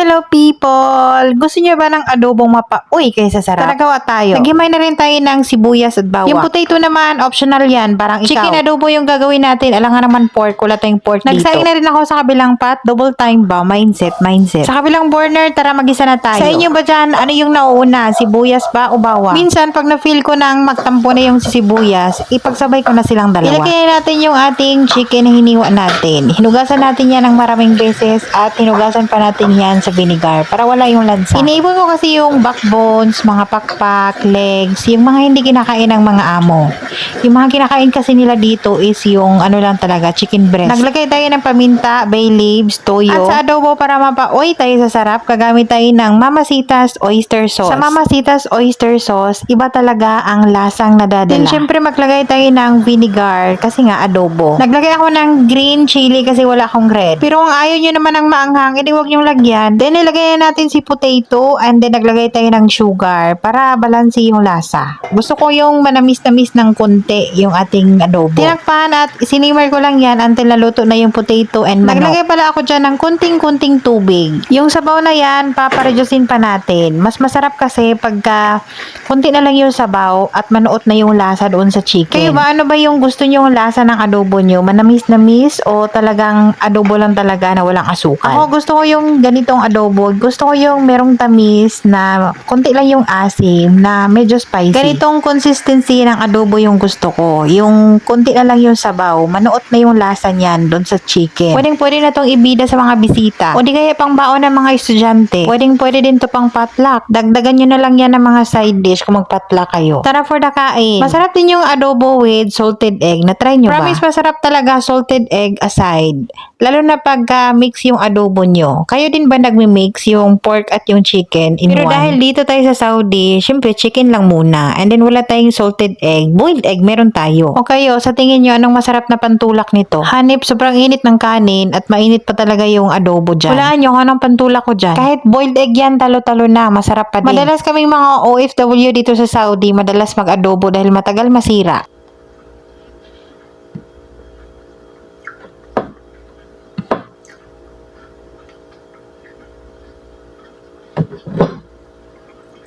Hello people! Gusto niyo ba ng adobong mapa-uy kaysa sarap? Tara tayo. Naghimay na rin tayo ng sibuyas at bawang. Yung potato naman, optional yan. Parang chicken adobo yung gagawin natin. Alangan naman pork. Wala tayong pork dito. Nagsaing na rin ako sa kabilang pot. Double time ba? Mindset. Sa kabilang burner, tara magisa na tayo. Sa inyo ba dyan, ano yung nauuna? Sibuyas ba o bawang? Minsan, pag na-feel ko nang magtampo na yung sibuyas, ipagsabay ko na silang dalawa. Ilagay natin yung ating chicken na hiniwa natin. Hinugasan natin yan ng maraming beses at hinugasan pa natin yan sa vinegar para wala yung lansa. Iniipon ko kasi yung backbones, mga pakpak, legs, yung mga hindi kinakain ng mga amo. Yung mga kinakain kasi nila dito is yung ano lang talaga, chicken breast. Naglagay tayo ng paminta, bay leaves, toyo. At sa adobo para mapa-oy tayo sa sarap, gagamit tayo ng Mamacita's oyster sauce. Sa Mamacita's oyster sauce, iba talaga ang lasang nadadala. Then syempre maglagay tayo ng vinegar kasi nga adobo. Naglagay ako ng green chili kasi wala akong red. Pero kung ayaw nyo naman ng maanghang, edi huwag nyong lagyan. Then, nilagay natin si potato and then naglagay tayo ng sugar para balanse yung lasa. Gusto ko yung manamis-namis ng konti yung ating adobo. Tinakpan at sinimmer ko lang yan until naluto na yung potato and manok. Naglagay pala ako dyan ng kunting-kunting tubig. Yung sabaw na yan, paparedusin pa natin. Mas masarap kasi pagka kunti na lang yung sabaw at manuot na yung lasa doon sa chicken. Kayo ba, ano ba yung gusto nyo yung lasa ng adobo nyo? Manamis-namis o talagang adobo lang talaga na walang asukal? Ako gusto ko yung ganitong adobo. Gusto ko yung merong tamis na konti lang yung asim na medyo spicy. Ganitong consistency ng adobo yung gusto ko. Yung konti na lang yung sabaw. Manuot na yung lasa niyan doon sa chicken. Pwede na tong ibida sa mga bisita. O di kaya pang baon ng mga estudyante. Pwede din to pang potluck. Dagdagan nyo na lang yan ng mga side dish kung mag-potluck kayo. Tara for the kain. Masarap din yung adobo with salted egg. Na-try nyo ba? Promise masarap talaga salted egg aside. Lalo na pagka mix yung adobo nyo. Kayo din ba nagmi-mix yung pork at yung chicken in one? Pero dahil dito tayo sa Saudi, syempre chicken lang muna. And then wala tayong salted egg. Boiled egg meron tayo. O kayo, sa tingin nyo, anong masarap na pantulak nito? Hanip, sobrang init ng kanin at mainit pa talaga yung adobo dyan. Walaan nyo kung anong pantulak ko dyan. Kahit boiled egg yan, talo-talo na. Masarap pa din. Madalas kaming mga OFW dito sa Saudi, madalas mag-adobo dahil matagal masira.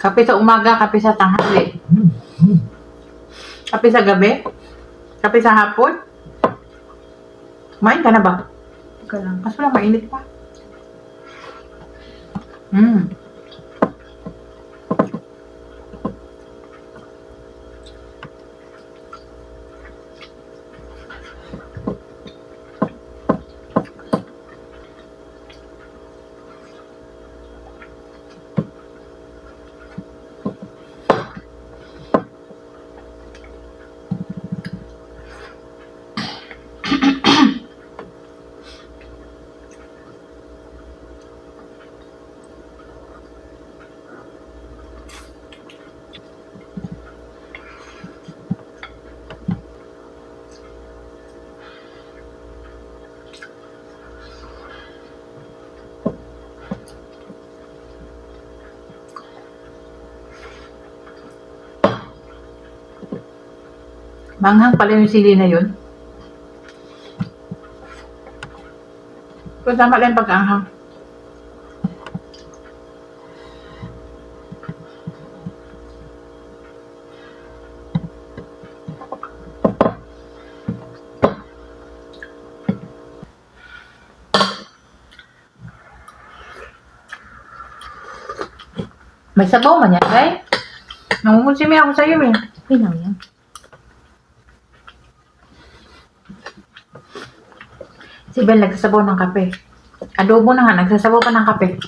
Kape sa umaga, kape sa tanghali. Kape sa gabi? Kape sa hapon? Kumain ka na ba? Ka lang. Kaso lang, mainit pa. Manghang pala yung sili na yun. Pero tama lang yung pagkaanghang. May sabaw man yan, right? Nangungunsimi ako sa'yo eh. Okay lang yan. Si Bel nagsasabaw ng kape. Adobo na nga, nagsasabaw pa ng kape.